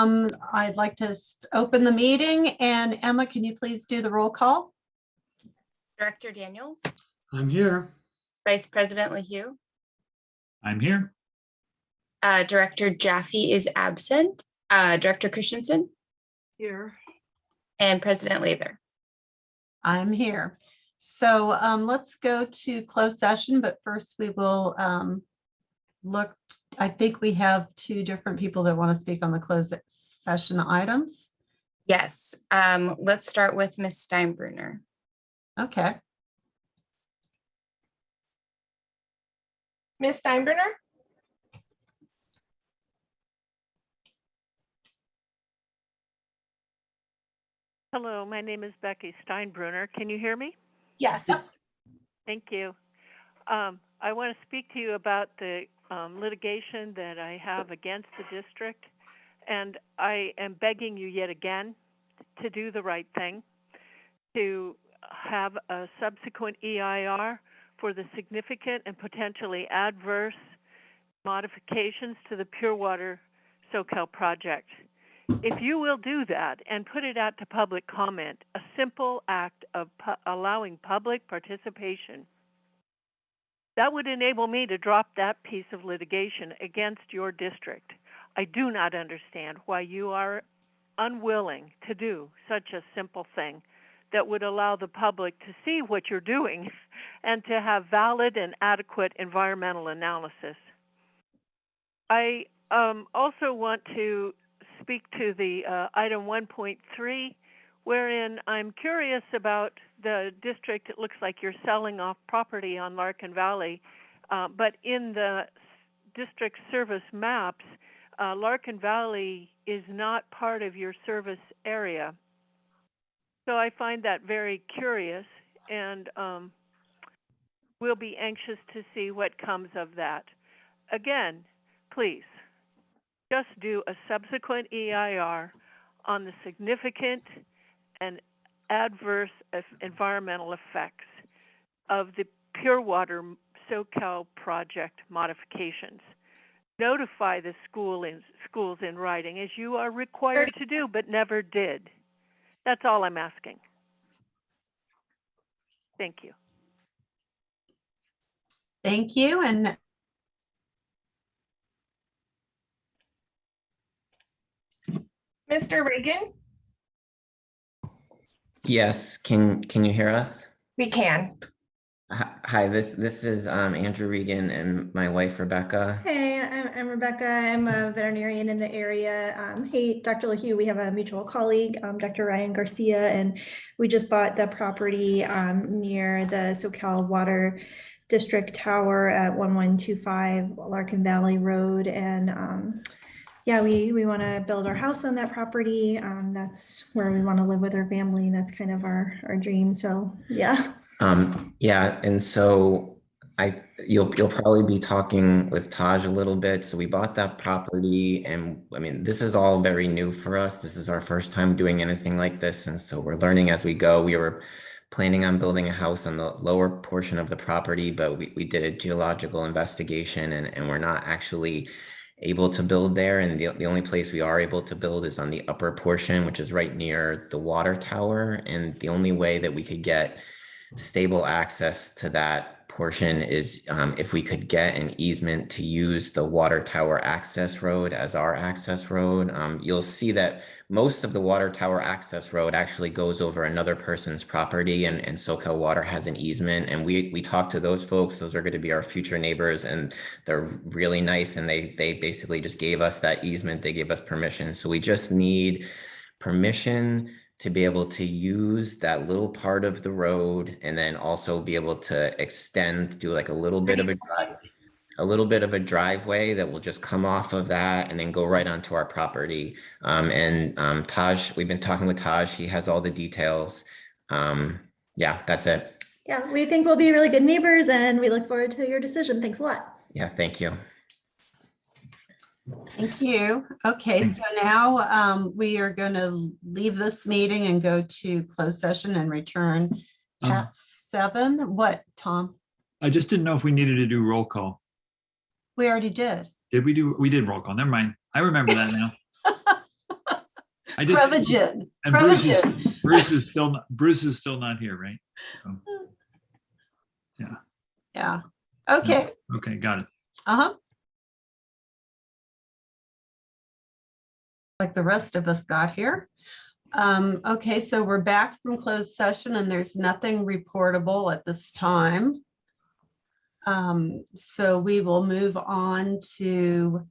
I'd like to open the meeting, and Emma, can you please do the roll call? Director Daniels, I'm here. Vice President LaHue, I'm here. Director Jaffe is absent, Director Christensen, Here. and President Lather. I'm here. So let's go to closed session, but first we will look. I think we have two different people that want to speak on the closed session items. Yes, let's start with Ms. Steinbruner. Okay. Ms. Steinbruner? Hello, my name is Becky Steinbruner. Can you hear me? Yes. Yep. Thank you. I want to speak to you about the litigation that I have against the district, and I am begging you yet again to do the right thing, to have a subsequent EIR for the significant and potentially adverse modifications to the Pure Water Soquel project. If you will do that and put it out to public comment, a simple act of allowing public participation, that would enable me to drop that piece of litigation against your district. I do not understand why you are unwilling to do such a simple thing that would allow the public to see what you're doing and to have valid and adequate environmental analysis. I also want to speak to the item 1.3, wherein I'm curious about the district. It looks like you're selling off property on Larkin Valley, but in the district service maps, Larkin Valley is not part of your service area. So I find that very curious, and we'll be anxious to see what comes of that. Again, please, just do a subsequent EIR on the significant and adverse environmental effects of the Pure Water Soquel project modifications. Notify the schools in writing, as you are required to do, but never did. That's all I'm asking. Thank you. Thank you. And Mr. Reagan? Yes, can you hear us? We can. Hi, this is Andrew Regan and my wife Rebecca. Hey, I'm Rebecca. I'm a veterinarian in the area. Hey, Dr. LaHue, we have a mutual colleague, Dr. Ryan Garcia, and we just bought the property near the Soquel Water District Tower at 1125 Larkin Valley Road. And yeah, we want to build our house on that property. That's where we want to live with our family. That's kind of our dream. So yeah. Yeah, and so you'll probably be talking with Taj a little bit. So we bought that property, and I mean, this is all very new for us. This is our first time doing anything like this, and so we're learning as we go. We were planning on building a house on the lower portion of the property, but we did a geological investigation, and we're not actually able to build there. And the only place we are able to build is on the upper portion, which is right near the water tower. And the only way that we could get stable access to that portion is if we could get an easement to use the water tower access road as our access road. You'll see that most of the water tower access road actually goes over another person's property, and Soquel Water has an easement. And we talked to those folks. Those are going to be our future neighbors, and they're really nice. And they basically just gave us that easement. They gave us permission. So we just need permission to be able to use that little part of the road, and then also be able to extend, do like a little bit of a driveway that will just come off of that and then go right onto our property. Taj, we've been talking with Taj. He has all the details. Yeah, that's it. Yeah, we think we'll be really good neighbors, and we look forward to your decision. Thanks a lot. Yeah, thank you. thank you. Okay, so now we are going to leave this meeting and go to closed session and return at 7. What, Tom? I just didn't know if we needed to do roll call. We already did. Did we do? We did roll call. Never mind. I remember that now. I just, Prevagen. and Bruce is, Prevagen. Bruce is still not here, right? So, Yeah. Okay. okay, got it. Uh-huh. Like the rest of us got here. Okay, so we're back from closed session and there's nothing reportable at this time. So we will move on to,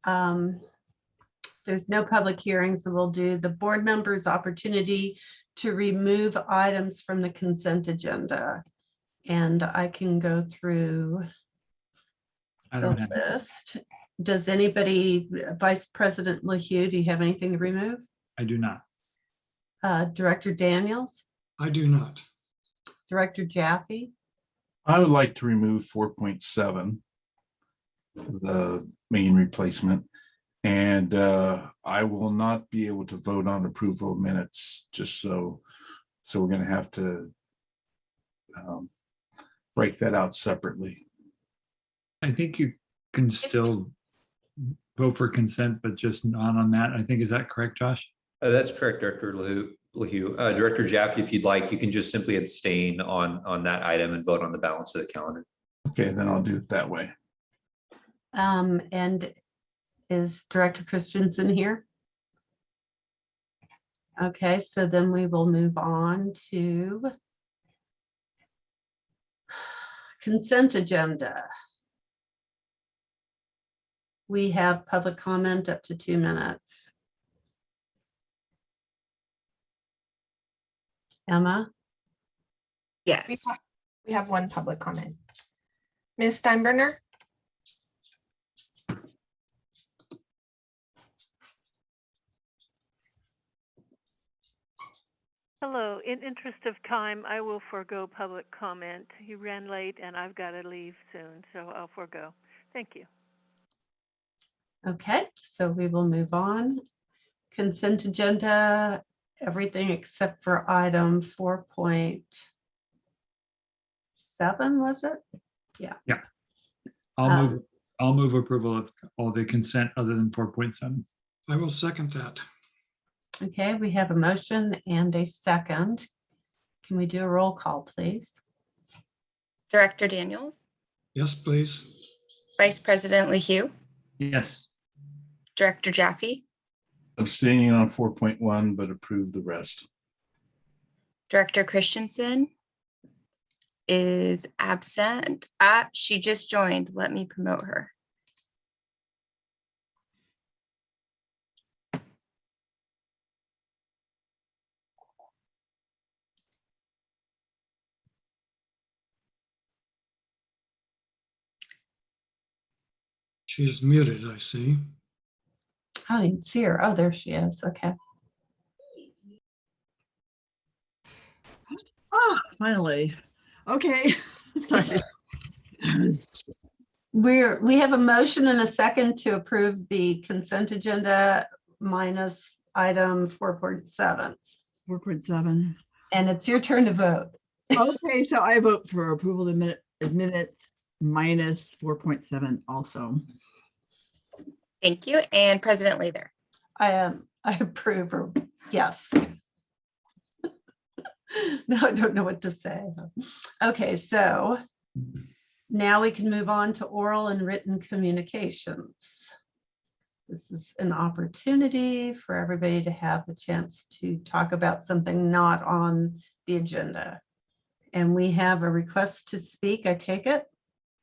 there's no public hearings, so we'll do the board members' opportunity to remove items from the consent agenda. And I can go through I the don't have, list. Does anybody, Vice President LaHue, do you have anything to remove? I do not. Director Daniels, I do not. Director Jaffe, I would like to remove 4.7, the main replacement. And I will not be able to vote on approval of minutes, just so we're going to have to break that out separately. I think you can still vote for consent, but just not on that. I think, is that correct, Josh? That's correct, Director LaHue. Director Jaffe, if you'd like, you can just simply abstain on that item and vote on the balance of the calendar. Okay, then I'll do it that way. and is Director Christensen here? Okay, so then we will move on to consent agenda. We have public comment up to 2 minutes. Emma? Yes. We have one public comment. Ms. Steinbrenner? Hello. In interest of time, I will forego public comment. He ran late and I've got to leave soon, so I'll forego. Thank you. Okay, so we will move on. Consent agenda, everything except for item 4.7, was it? I'll move approval of all the consent other than 4.7. I will second that. Okay, we have a motion and a second. Can we do a roll call, please? Director Daniels, Yes, please. Vice President LaHue, Yes. Director Jaffe, Abstaining on 4.1, but approve the rest. Director Christensen is absent. She just joined. Let me promote her. She is muted, I see. I didn't see her. Oh, there she is. Okay. Oh, finally. Okay. Sorry. We have a motion and a second to approve the consent agenda minus item 4.7. 4.7. And it's your turn to vote. Okay, so I vote for approval of minute minus 4.7 also. Thank you. And President Lather. I approve, or yes. No, I don't know what to say. Okay, so now we can move on to oral and written communications. This is an opportunity for everybody to have a chance to talk about something not on the agenda. And we have a request to speak, I take it?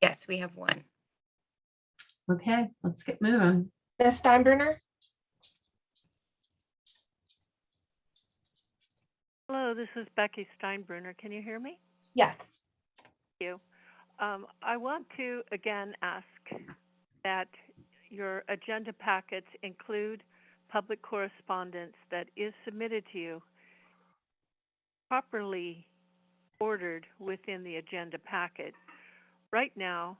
Yes, we have one. Okay, let's get moving. Ms. Steinbrenner? Hello, this is Becky Steinbrenner. Can you hear me? Yes. Thank you. I want to again ask that your agenda packets include public correspondence that is submitted to you properly ordered within the agenda packet. Right now,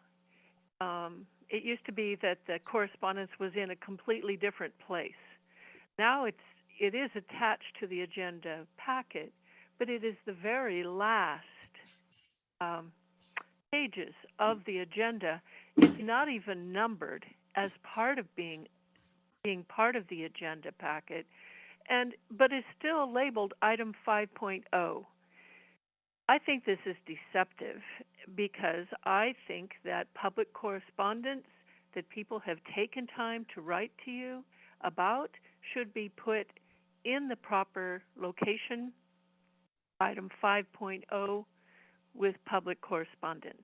it used to be that the correspondence was in a completely different place. Now it is attached to the agenda packet, but it is the very last pages of the agenda. It's not even numbered as part of being part of the agenda packet. but is still labeled item 5.0. I think this is deceptive because I think that public correspondence that people have taken time to write to you about should be put in the proper location, item 5.0, with public correspondence.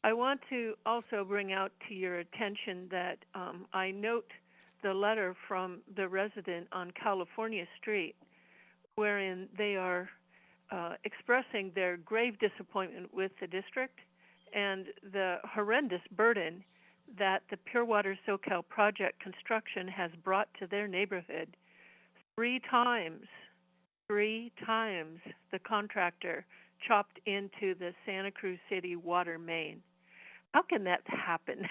I want to also bring out to your attention that I note the letter from the resident on California Street, wherein they are expressing their grave disappointment with the district and the horrendous burden that the Pure Water Soquel project construction has brought to their neighborhood. Three times the contractor chopped into the Santa Cruz City water main. How can that happen?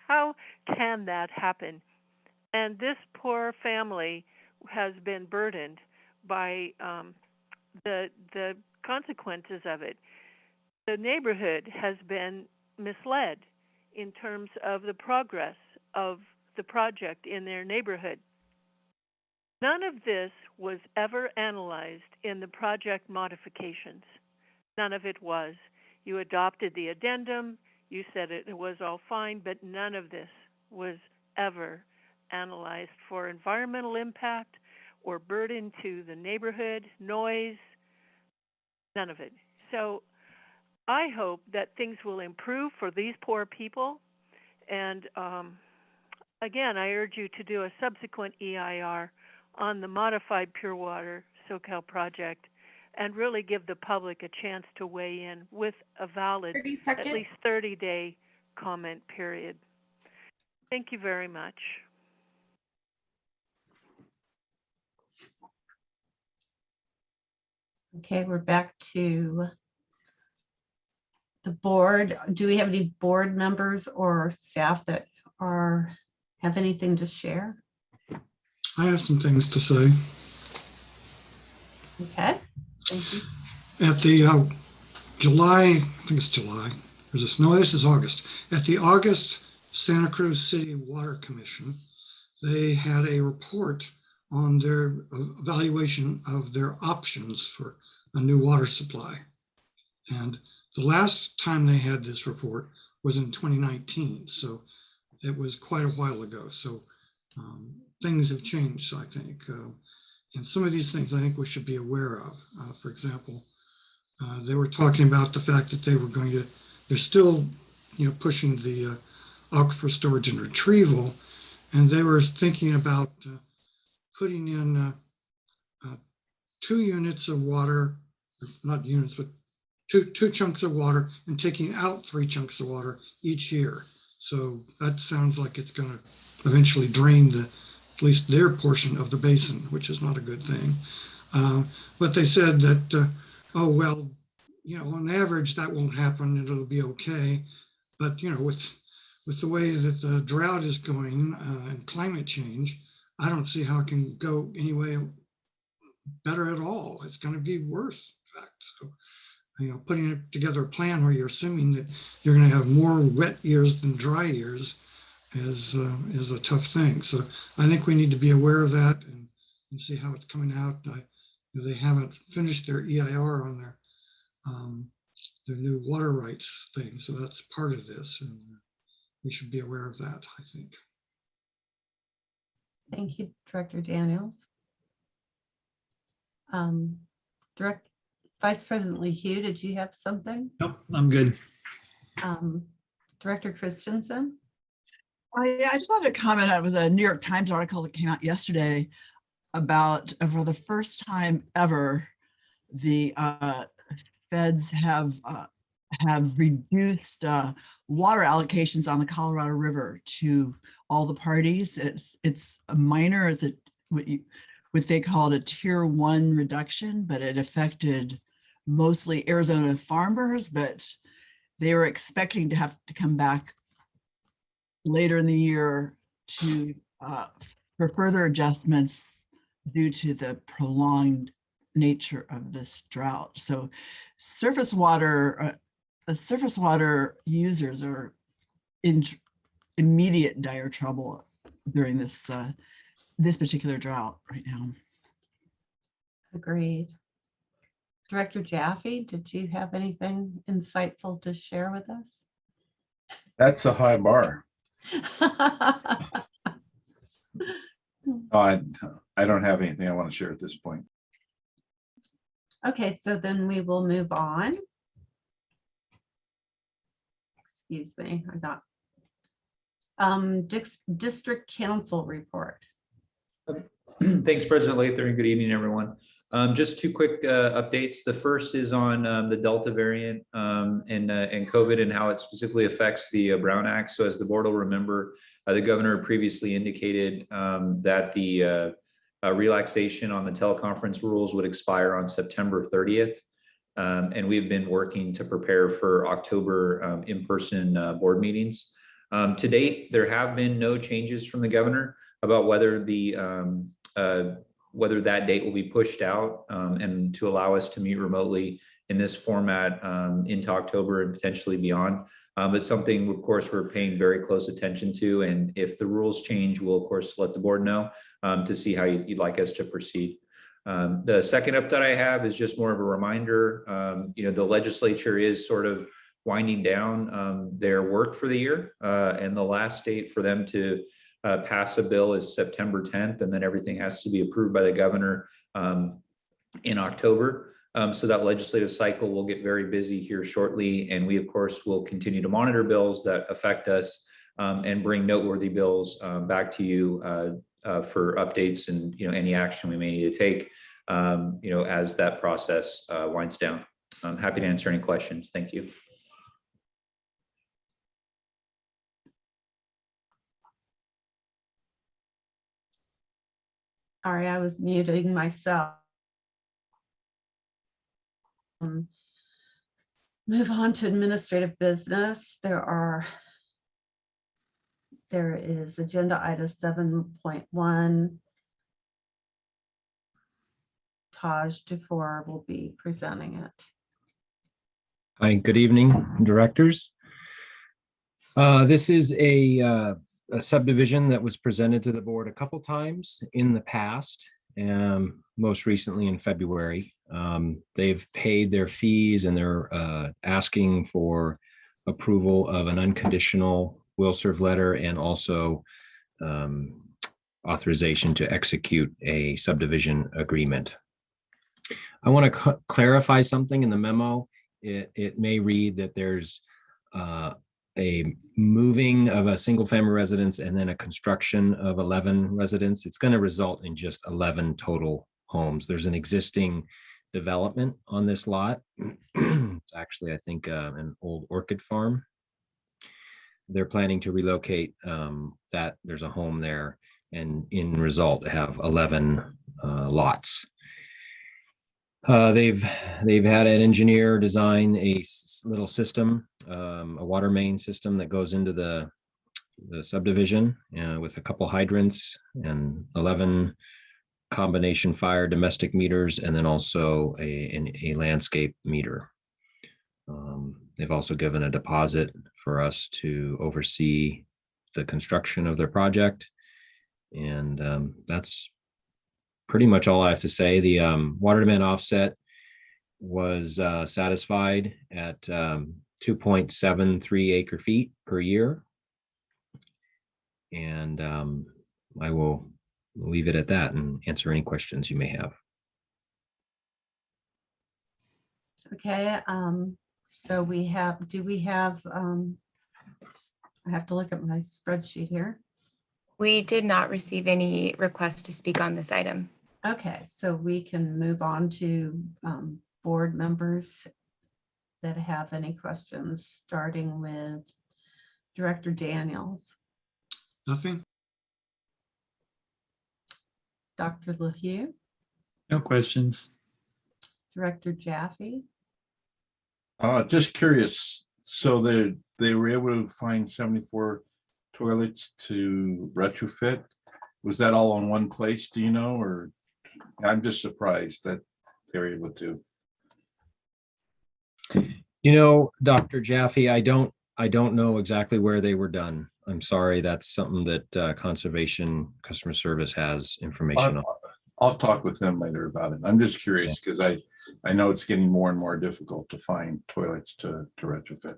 How can that happen? And this poor family has been burdened by the consequences of it. The neighborhood has been misled in terms of the progress of the project in their neighborhood. None of this was ever analyzed in the project modifications. None of it was. You adopted the addendum, you said it was all fine, but none of this was ever analyzed for environmental impact or burden to the neighborhood, noise, none of it. So I hope that things will improve for these poor people. And again, I urge you to do a subsequent EIR on the modified Pure Water Soquel project and really give the public a chance to weigh in with a valid, 30 at seconds. least 30-day comment period. Thank you very much. Okay, we're back to the board. Do we have any board members or staff that have anything to share? I have some things to say. Okay, thank you. At the July, I think it's July, is this? No, this is August. At the August Santa Cruz City Water Commission, they had a report on their evaluation of their options for a new water supply. And the last time they had this report was in 2019. So it was quite a while ago. So things have changed, I think. And some of these things I think we should be aware of. For example, they were talking about the fact that they're still, pushing the aquifer storage and retrieval. And they were thinking about putting in 2 units of water, not units, but two chunks of water and taking out 3 chunks of water each year. So that sounds like it's going to eventually drain at least their portion of the basin, which is not a good thing. But they said that, on average, that won't happen. It'll be okay. But, with the way that the drought is going and climate change, I don't see how it can go any way better at all. It's going to be worse, in fact. So, putting together a plan where you're assuming that you're going to have more wet years than dry years is a tough thing. So I think we need to be aware of that and see how it's coming out. They haven't finished their EIR on their new water rights thing. So that's part of this. And we should be aware of that, I think. Thank you, Director Daniels. Vice President Hugh, did you have something? Nope, I'm good. Director Christensen? I just wanted to comment on a New York Times article that came out yesterday about, for the first time ever, the feds have reduced water allocations on the Colorado River to all the parties. It's a minor, it's what they called a tier 1 reduction, but it affected mostly Arizona farmers, but they were expecting to have to come back later in the year for further adjustments due to the prolonged nature of this drought. So surface water users are in immediate dire trouble during this particular drought right now. Agreed. Director Jaffe, did you have anything insightful to share with us? That's a high bar. I don't have anything I want to share at this point. Okay, so then we will move on. Excuse me, I got district council report. Thanks, President Lather, and good evening, everyone. Just two quick updates. The first is on the Delta variant and COVID and how it specifically affects the Brown Act. So as the board will remember, the governor previously indicated that the relaxation on the teleconference rules would expire on September 30th. And we've been working to prepare for October in-person board meetings. To date, there have been no changes from the governor about whether whether that date will be pushed out and to allow us to meet remotely in this format into October and potentially beyond. But something, of course, we're paying very close attention to. And if the rules change, we'll, of course, let the board know to see how you'd like us to proceed. The second update I have is just more of a reminder. The legislature is sort of winding down their work for the year. And the last date for them to pass a bill is September 10th, and then everything has to be approved by the governor in October. So that legislative cycle will get very busy here shortly. And we, of course, will continue to monitor bills that affect us and bring noteworthy bills back to you for updates and any action we may need to take as that process winds down. I'm happy to answer any questions. Thank you. Sorry, I was muting myself. Move on to administrative business. There is agenda item 7.1. Taj Dufour will be presenting it. Hi, good evening, directors. This is a subdivision that was presented to the board a couple times in the past, most recently in February. They've paid their fees and they're asking for approval of an unconditional will serve letter and also authorization to execute a subdivision agreement. I want to clarify something in the memo. It may read that there's a moving of a single family residence and then a construction of 11 residents. It's going to result in just 11 total homes. There's an existing development on this lot. It's actually, I think, an old orchid farm. They're planning to relocate that. There's a home there, and in result have 11 lots. They've had an engineer design a little system, a water main system that goes into the subdivision with a couple hydrants and 11 combination fire domestic meters, and then also a landscape meter. They've also given a deposit for us to oversee the construction of their project. And that's pretty much all I have to say. The water demand offset was satisfied at 2.73 acre feet per year. And I will leave it at that and answer any questions you may have. Okay, so we have, I have to look at my spreadsheet here. We did not receive any requests to speak on this item. Okay, so we can move on to board members that have any questions, starting with Director Daniels. Nothing? Dr. LaHue, No questions. Director Jaffe. Just curious, so they were able to find 74 toilets to retrofit. Was that all in one place, do you know? Or I'm just surprised that they're able to. You know, Dr. Jaffe, I don't know exactly where they were done. I'm sorry, that's something that Conservation Customer Service has information on. I'll talk with them later about it. I'm just curious because I know it's getting more and more difficult to find toilets to retrofit.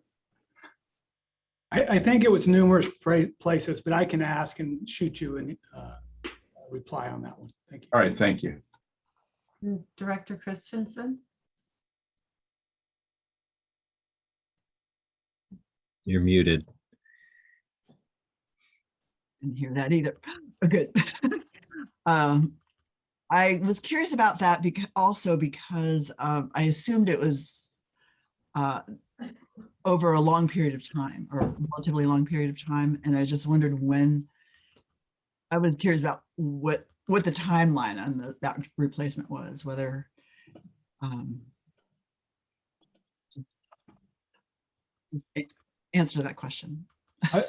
I think it was numerous places, but I can ask and shoot you and reply on that one. Thank you. All right, thank you. Director Christensen? You're muted. Didn't hear that either. Oh, good. I was curious about that because I assumed it was over a long period of time or a relatively long period of time. And I just wondered when. I was curious about what the timeline on that replacement was, whether answer that question.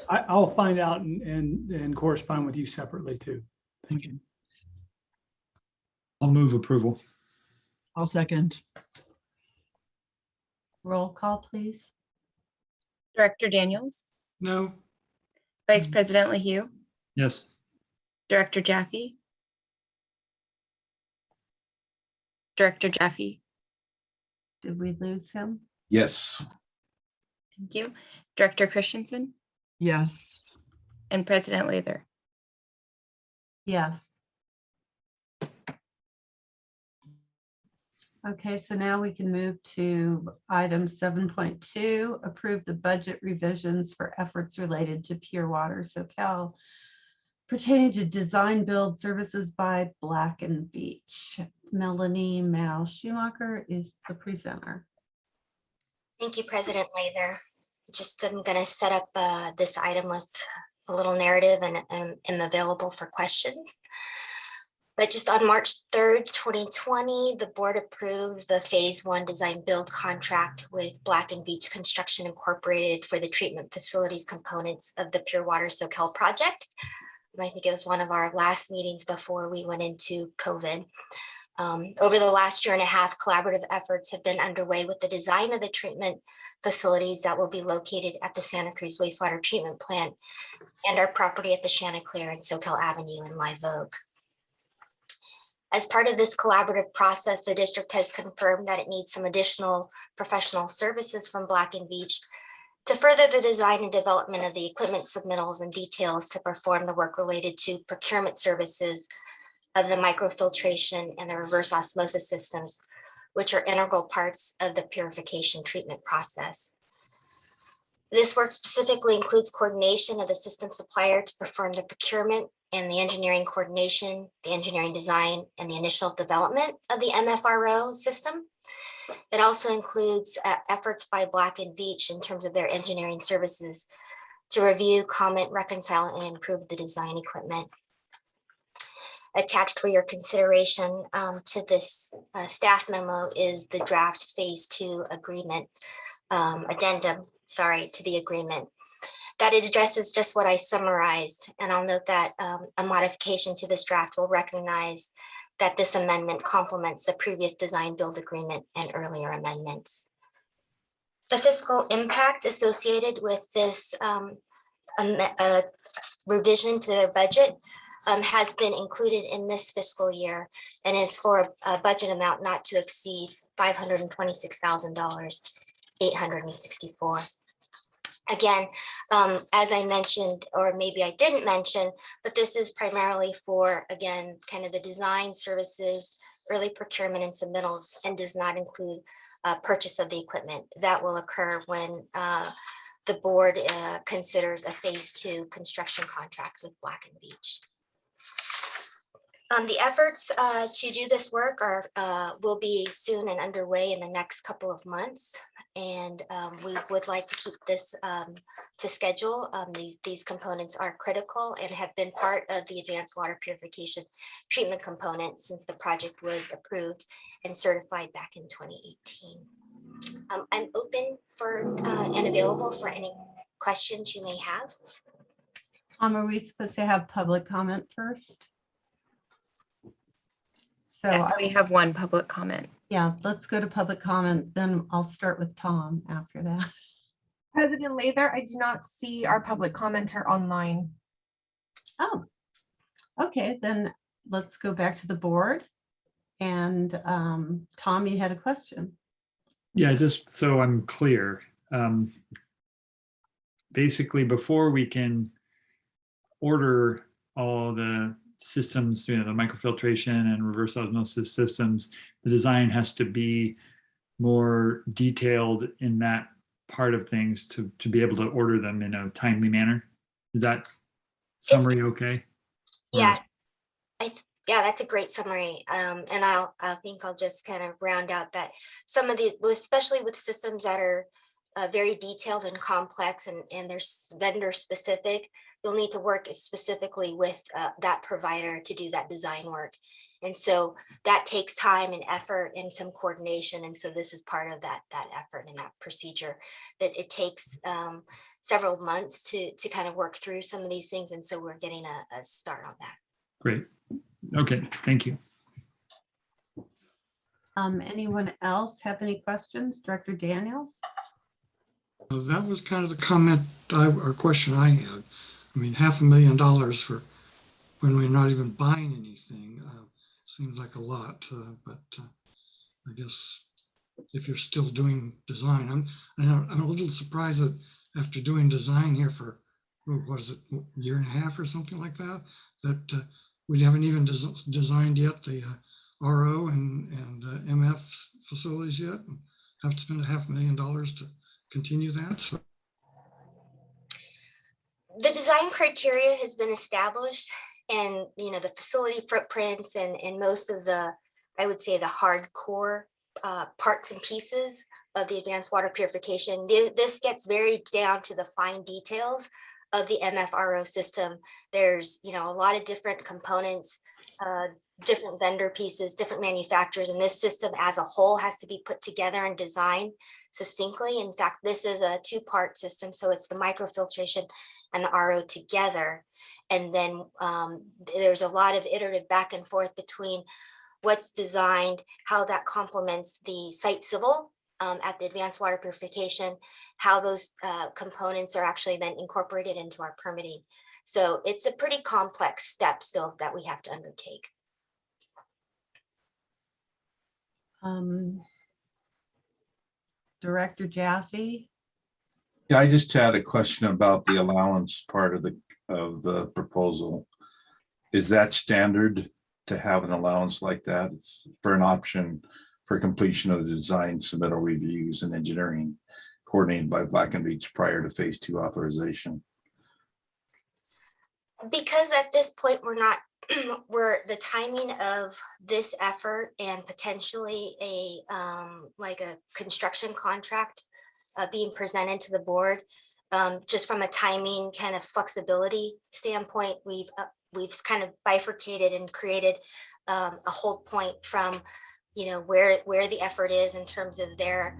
I'll find out and correspond with you separately too. Thank you. I'll move approval. I'll second. Roll call, please. Director Daniels, No, Vice President LaHue, Yes. Director Jaffe. Director Jaffe, Did we lose him? Yes. thank you. Director Christensen Yes. and President Lather. Yes. Okay, so now we can move to item 7.2, approve the budget revisions for efforts related to Pure Water Soquel pertaining to design build services by Black and Beach. Melanie Mao Schumacher is the presenter. Thank you, President Lather. Just I'm going to set up this item with a little narrative and am available for questions. But just on March 3rd, 2020, the board approved the phase 1 design build contract with Black and Beach Construction Incorporated for the treatment facilities components of the Pure Water Soquel project. I think it was one of our last meetings before we went into COVID. Over the last year and a half, collaborative efforts have been underway with the design of the treatment facilities that will be located at the Santa Cruz Wastewater Treatment Plant and our property at the Chanticleer and Soquel Avenue in Live Oak. As part of this collaborative process, the district has confirmed that it needs some additional professional services from Black and Beach to further the design and development of the equipment submittals and details to perform the work related to procurement services of the microfiltration and the reverse osmosis systems, which are integral parts of the purification treatment process. This work specifically includes coordination of the system supplier to perform the procurement and the engineering coordination, the engineering design, and the initial development of the MFRO system. It also includes efforts by Black and Beach in terms of their engineering services to review, comment, reconcile, and improve the design equipment. Attached for your consideration to this staff memo is the draft phase 2 agreement addendum, to the agreement. That it addresses just what I summarized. And I'll note that a modification to this draft will recognize that this amendment complements the previous design build agreement and earlier amendments. The fiscal impact associated with this revision to their budget has been included in this fiscal year and is for a budget amount not to exceed $526,864. Again, as I mentioned, or maybe I didn't mention, but this is primarily for, again, kind of the design services, early procurement and submittals, and does not include purchase of the equipment. That will occur when the board considers a phase 2 construction contract with Black and Beach. The efforts to do this work will be soon and underway in the next couple of months. And we would like to keep this to schedule. These components are critical and have been part of the advanced water purification treatment component since the project was approved and certified back in 2018. I'm open for and available for any questions you may have. Are we supposed to have public comment first? So Yes, we have one public comment. yeah, let's go to public comment. Then I'll start with Tom after that. President Lather, I do not see our public commenter online. Oh, okay. Then let's go back to the board. And Tom, you had a question. Yeah, just so I'm clear. Basically, before we can order all the systems, the microfiltration and reverse osmosis systems, the design has to be more detailed in that part of things to be able to order them in a timely manner. Is that summary okay? Yeah, yeah, that's a great summary. And I think I'll just kind of round out that some of the, especially with systems that are very detailed and complex and they're vendor specific, you'll need to work specifically with that provider to do that design work. And so that takes time and effort and some coordination. And so this is part of that effort and that procedure, that it takes several months to kind of work through some of these things. And so we're getting a start on that. Great. Okay, thank you. Anyone else have any questions? Director Daniels? Well, that was kind of the comment or question I had. I mean, $500,000 for when we're not even buying anything seems like a lot, but I guess if you're still doing design, I'm a little surprised that after doing design here for, what is it, a year and a half or something like that, that we haven't even designed yet the RO and MF facilities yet, and have to spend $500,000 to continue that. So the design criteria has been established, and the facility footprints and most of the, I would say, the hardcore parts and pieces of the advanced water purification. This gets very down to the fine details of the MFRO system. There's a lot of different components, different vendor pieces, different manufacturers, and this system as a whole has to be put together and designed succinctly. In fact, this is a two-part system, so it's the microfiltration and the RO together. And then there's a lot of iterative back and forth between what's designed, how that complements the site civil at the advanced water purification, how those components are actually then incorporated into our permitting. So it's a pretty complex step still that we have to undertake. Director Jaffe? Yeah, I just had a question about the allowance part of the proposal. Is that standard to have an allowance like that? It's for an option for completion of the design, submittal reviews, and engineering coordinated by Black & Veatch prior to phase 2 authorization. Because at this point we're not the timing of this effort and potentially a like a construction contract being presented to the board, just from a timing kind of flexibility standpoint, we've kind of bifurcated and created a hold point from where the effort is in terms of their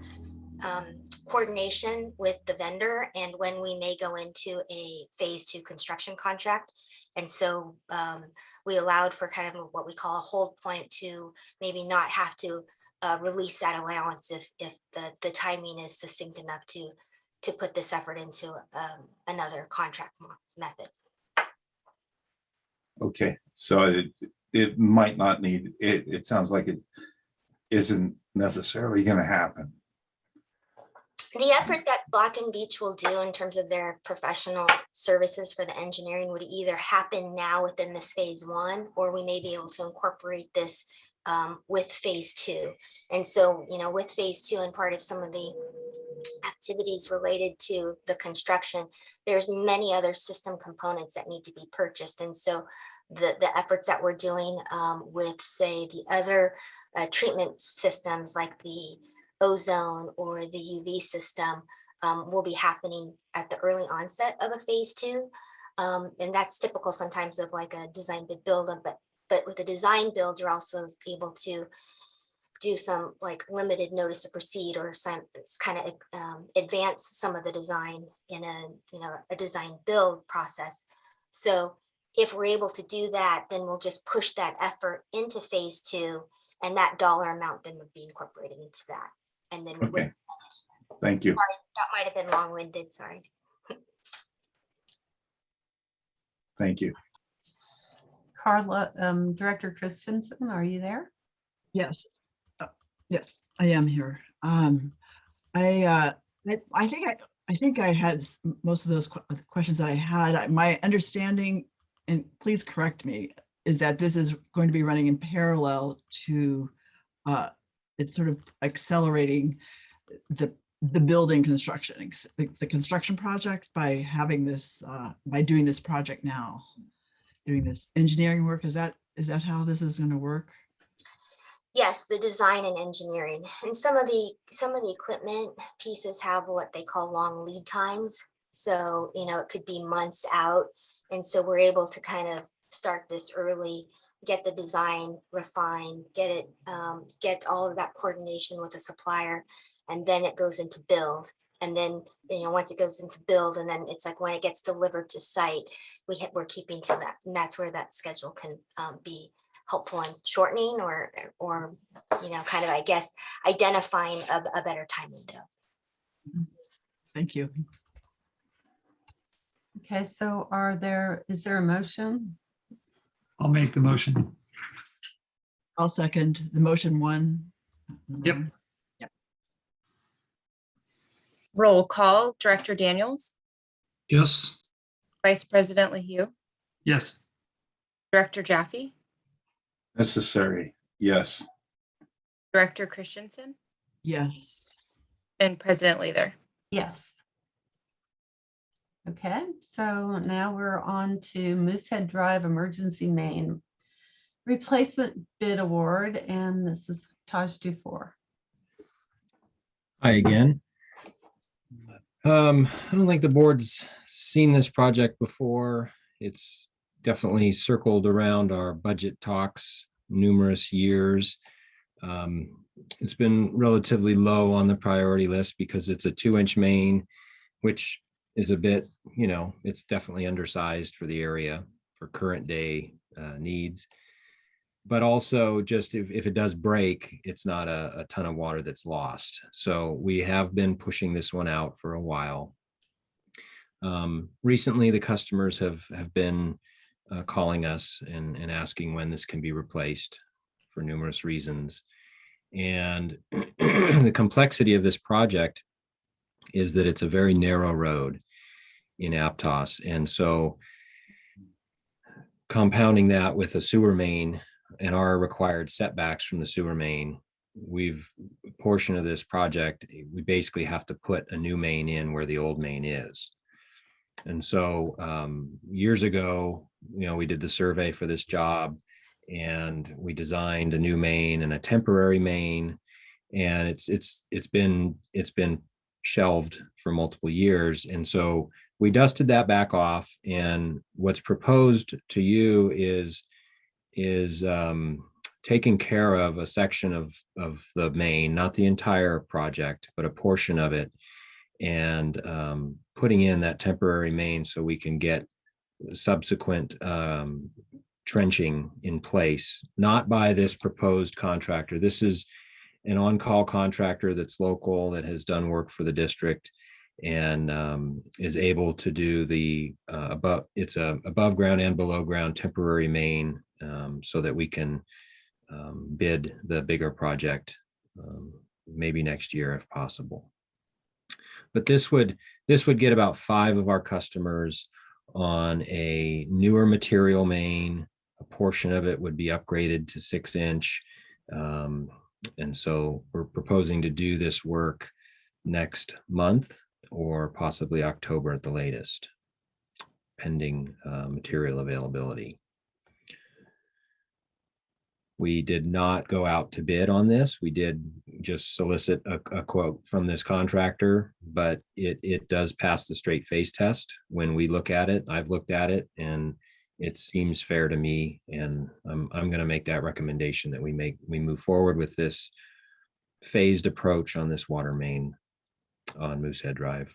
coordination with the vendor and when we may go into a phase 2 construction contract. And so we allowed for kind of what we call a hold point to maybe not have to release that allowance if the timing is succinct enough to put this effort into another contract method. Okay, so it might not need it. It sounds like it isn't necessarily going to happen. The effort that Black & Veatch will do in terms of their professional services for the engineering would either happen now within this phase 1, or we may be able to incorporate this with phase 2. And so, with phase 2 and part of some of the activities related to the construction, there's many other system components that need to be purchased. And so the efforts that we're doing with, say, the other treatment systems like the ozone or the UV system will be happening at the early onset of a phase 2. And that's typical sometimes of like a design bid build, but with the design build, you're also able to do some like limited notice to proceed or some kind of advance some of the design in a design build process. So if we're able to do that, then we'll just push that effort into phase 2, and that dollar amount then would be incorporated into that. And then Okay. Thank you. Sorry, that might have been long-winded, sorry. Thank you. Carla, Director Christensen, are you there? Yes. Yes, I am here. I think I had most of those questions that I had. My understanding, and please correct me, is that this is going to be running in parallel to, it's sort of accelerating the building construction, the construction project by having this, by doing this project now, doing this engineering work. Is that how this is going to work? Yes, the design and engineering, and some of the equipment pieces have what they call long lead times. So, it could be months out. And so we're able to kind of start this early, get the design refined, get all of that coordination with a supplier, and then it goes into build. And then, once it goes into build, and then it's like when it gets delivered to site, we're keeping to that. And that's where that schedule can be helpful in shortening or kind of, I guess, identifying a better time window. Thank you. Okay, so is there a motion? I'll make the motion. I'll second the motion one. Yep. Roll call, Director Daniels, Yes. Vice President LaHue, Yes. Director Jaffe, Necessary, yes. Director Christensen, Yes. and President Lather. Yes. Okay, so now we're on to Moosehead Drive Emergency Main Replacement Bid Award, and this is Taj Dufour. Hi again. I don't think the board's seen this project before. It's definitely circled around our budget talks numerous years. It's been relatively low on the priority list because it's a 2-inch main, which is a bit, it's definitely undersized for the area for current day needs. But also just if it does break, it's not a ton of water that's lost. So we have been pushing this one out for a while. Recently, the customers have been calling us and asking when this can be replaced for numerous reasons. And the complexity of this project is that it's a very narrow road in Aptos. And so compounding that with a sewer main and our required setbacks from the sewer main, a portion of this project, we basically have to put a new main in where the old main is. And so years ago, we did the survey for this job and we designed a new main and a temporary main, and it's been shelved for multiple years. And so we dusted that back off, and what's proposed to you is taking care of a section of the main, not the entire project, but a portion of it, and putting in that temporary main so we can get subsequent trenching in place, not by this proposed contractor. This is an on-call contractor that's local, that has done work for the district, and is able to do it's a above ground and below ground temporary main, so that we can bid the bigger project maybe next year if possible. But this would get about 5 of our customers on a newer material main. A portion of it would be upgraded to 6-inch. And so we're proposing to do this work next month or possibly October at the latest, pending material availability. We did not go out to bid on this. We did just solicit a quote from this contractor, but it does pass the straight face test. When we look at it, I've looked at it, and it seems fair to me. And I'm going to make that recommendation that we move forward with this phased approach on this water main on Moosehead Drive.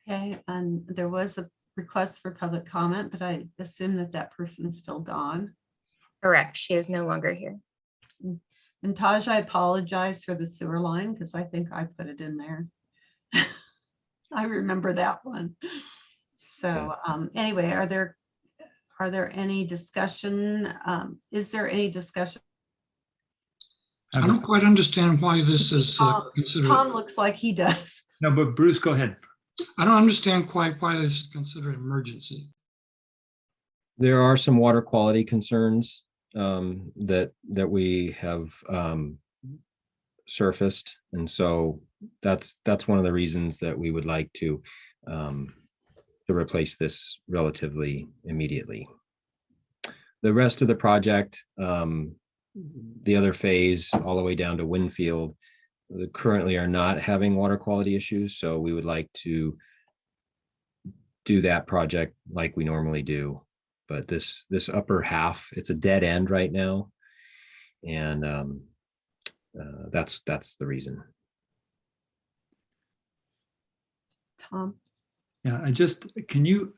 Okay, and there was a request for public comment, but I assume that person's still gone. Correct. She is no longer here. And Taj, I apologize for the sewer line because I think I put it in there. I remember that one. So anyway, are there any discussion? Is there any discussion? I don't quite understand why this is considered. Tom looks like he does. No, but Bruce, go ahead. I don't understand quite why this is considered emergency. There are some water quality concerns that we have surfaced, and so that's one of the reasons that we would like to replace this relatively immediately. The rest of the project, the other phase all the way down to Winfield, currently are not having water quality issues, so we would like to do that project like we normally do. But this upper half, it's a dead end right now, and that's the reason. Tom? Yeah, can you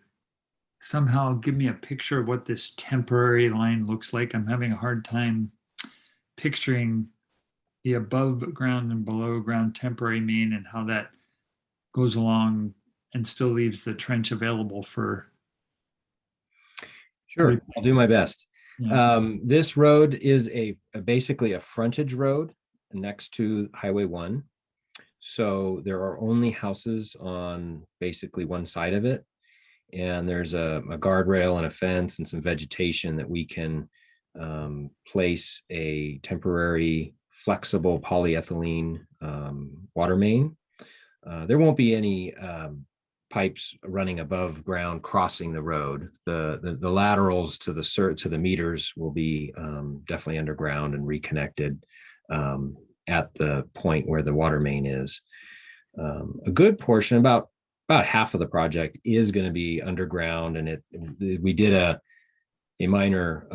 somehow give me a picture of what this temporary line looks like? I'm having a hard time picturing the above ground and below ground temporary main and how that goes along and still leaves the trench available for. Sure, I'll do my best. Yeah. This road is basically a frontage road next to Highway 1. So there are only houses on basically one side of it. And there's a guardrail and a fence and some vegetation that we can place a temporary flexible polyethylene water main. There won't be any pipes running above ground crossing the road. The laterals to the meters will be definitely underground and reconnected at the point where the water main is. A good portion, about half of the project, is going to be underground, and we did a minor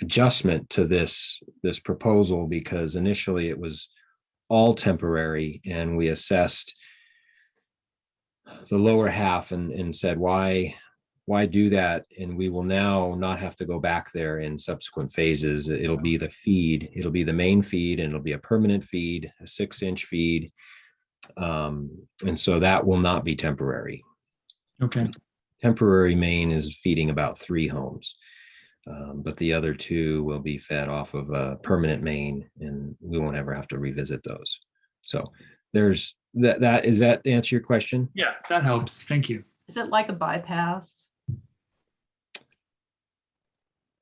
adjustment to this proposal because initially it was all temporary, and we assessed the lower half and said, why do that? And we will now not have to go back there in subsequent phases. It'll be the feed, it'll be the main feed, and it'll be a permanent feed, a 6-inch feed. And so that will not be temporary. Okay. Temporary main is feeding about 3 homes. But the other 2 will be fed off of a permanent main, and we won't ever have to revisit those. So there's that. Is that answer your question? Yeah, that helps. Thank you. Is it like a bypass?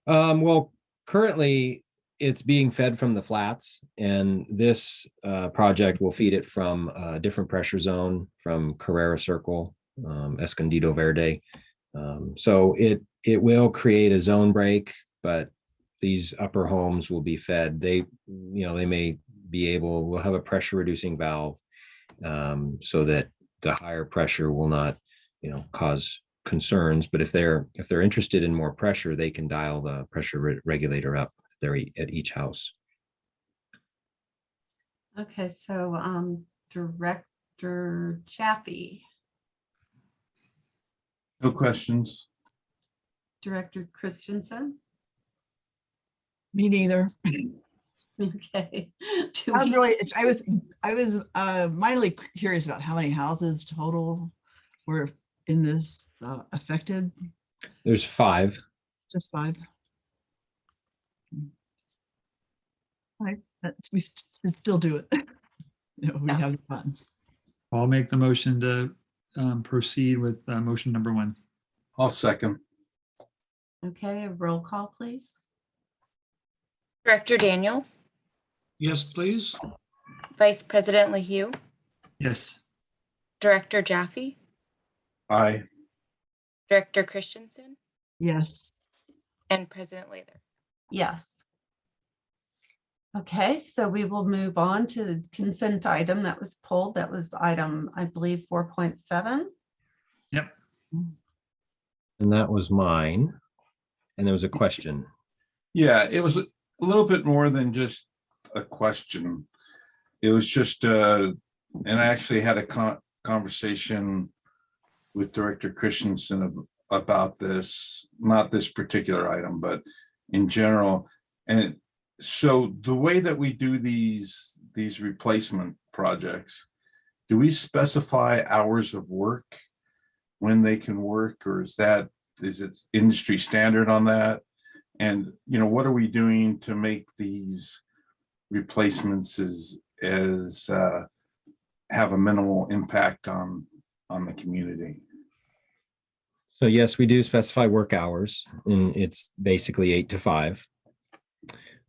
Well, currently it's being fed from the flats, and this project will feed it from a different pressure zone from Carrera Circle, Escondido Verde. So it will create a zone break, but these upper homes will be fed. They may be able, we'll have a pressure reducing valve so that the higher pressure will not, cause concerns. But if they're interested in more pressure, they can dial the pressure regulator up there at each house. Okay, so Director Chaffee. No questions. Director Christensen. Me neither. Okay. I was mildly curious about how many houses total were in this affected. There's 5. Just 5. Right, we still do it. We have the funds. I'll make the motion to proceed with motion number 1. I'll second. Okay, roll call, please. Director Daniels, Yes, please. Vice President LaHue, Yes. Director Jaffe, Aye. Director Christensen, Yes. and President Lather. Yes. Okay, so we will move on to the consent item that was pulled. That was item, I believe, 4.7. Yep. And that was mine. And there was a question. Yeah, it was a little bit more than just a question. It was just, and I actually had a conversation with Director Christensen about this, not this particular item, but in general. And so the way that we do these replacement projects, do we specify hours of work when they can work, or is it industry standard on that? And, what are we doing to make these replacements as have a minimal impact on the community? So yes, we do specify work hours, and it's basically 8 to 5.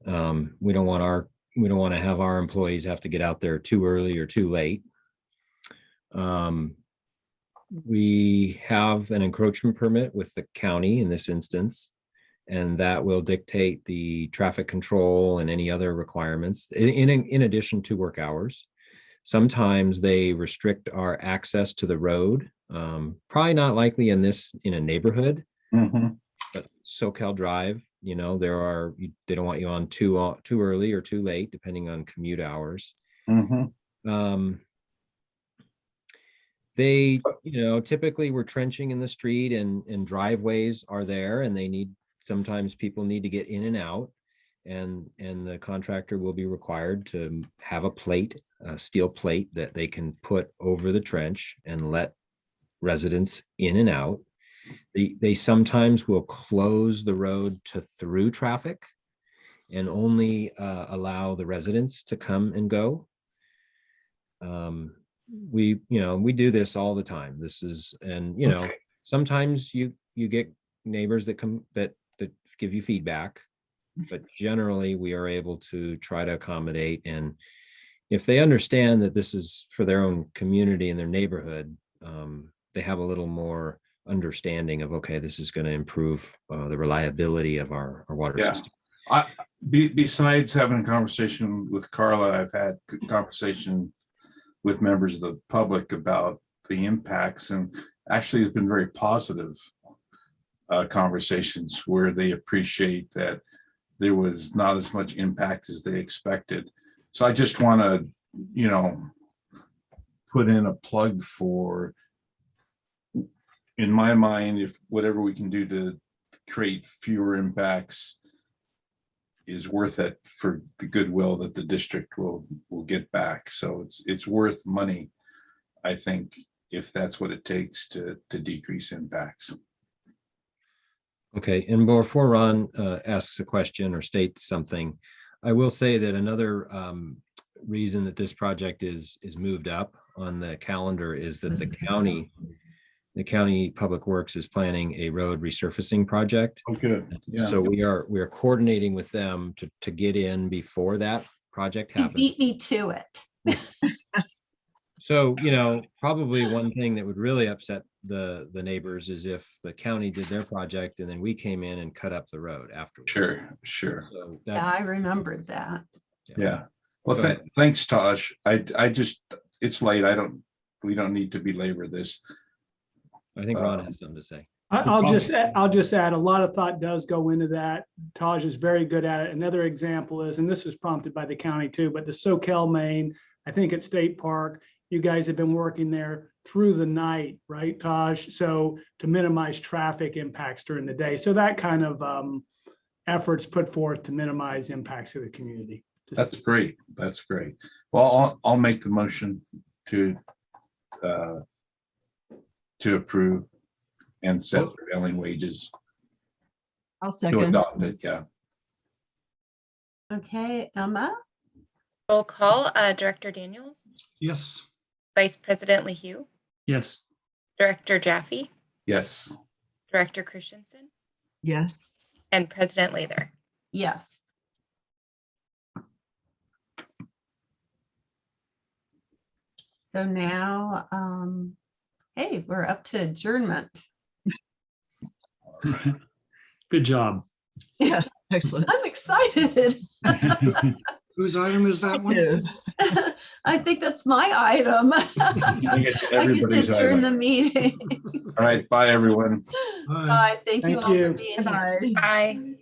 We don't want to have our employees have to get out there too early or too late. We have an encroachment permit with the county in this instance, and that will dictate the traffic control and any other requirements in addition to work hours. Sometimes they restrict our access to the road. Probably not likely in a neighborhood, but Soquel Drive, they don't want you on too early or too late, depending on commute hours. They, typically we're trenching in the street and driveways are there, and sometimes people need to get in and out, and the contractor will be required to have a steel plate that they can put over the trench and let residents in and out. They sometimes will close the road to through traffic and only allow the residents to come and go. We do this all the time. Sometimes you get neighbors that come that give you feedback, but generally we are able to try to accommodate. And if they understand that this is for their own community and their neighborhood, they have a little more understanding of, okay, this is going to improve the reliability of our water system. Besides having a conversation with Carla, I've had conversation with members of the public about the impacts, and actually it's been very positive conversations where they appreciate that there was not as much impact as they expected. So I just want to, put in a plug for, in my mind, if whatever we can do to create fewer impacts is worth it for the goodwill that the district will get back. So it's worth money, I think, if that's what it takes to decrease impacts. Okay, and before Ron asks a question or states something, I will say that another reason that this project is moved up on the calendar is that the county Public Works is planning a road resurfacing project. Oh, good. Yeah. So we are coordinating with them to get in before that project You happens. beat me to it. So, probably one thing that would really upset the neighbors is if the county did their project and then we came in and cut up the road afterwards. Sure. So Yeah, I remembered that. Yeah. Well, thanks, Taj. I just, it's late. We don't need to belabor this. I think Ron has something to say. I'll just add, a lot of thought does go into that. Taj is very good at it. Another example is, and this was prompted by the county too, but the Soquel main, I think at State Park, you guys have been working there through the night, right, Taj? So to minimize traffic impacts during the day. So that kind of efforts put forth to minimize impacts to the community. That's great. Well, I'll make the motion to approve and set prevailing wages. I'll To second. adopt it, yeah. Okay, Emma? Roll call, Director Daniels, Yes. Vice President LeHue, Yes. Director Jaffe, Yes. Director Christensen, Yes. and President Lather. Yes. So now, hey, we're up to adjournment. Good job. Yeah, excellent. I'm excited. Whose item is that one? I think that's my item. I get to Everybody's adjourn the item. meeting. All right, bye, everyone. Bye. Bye. Thank you Thank all you. for being here. Bye. Bye.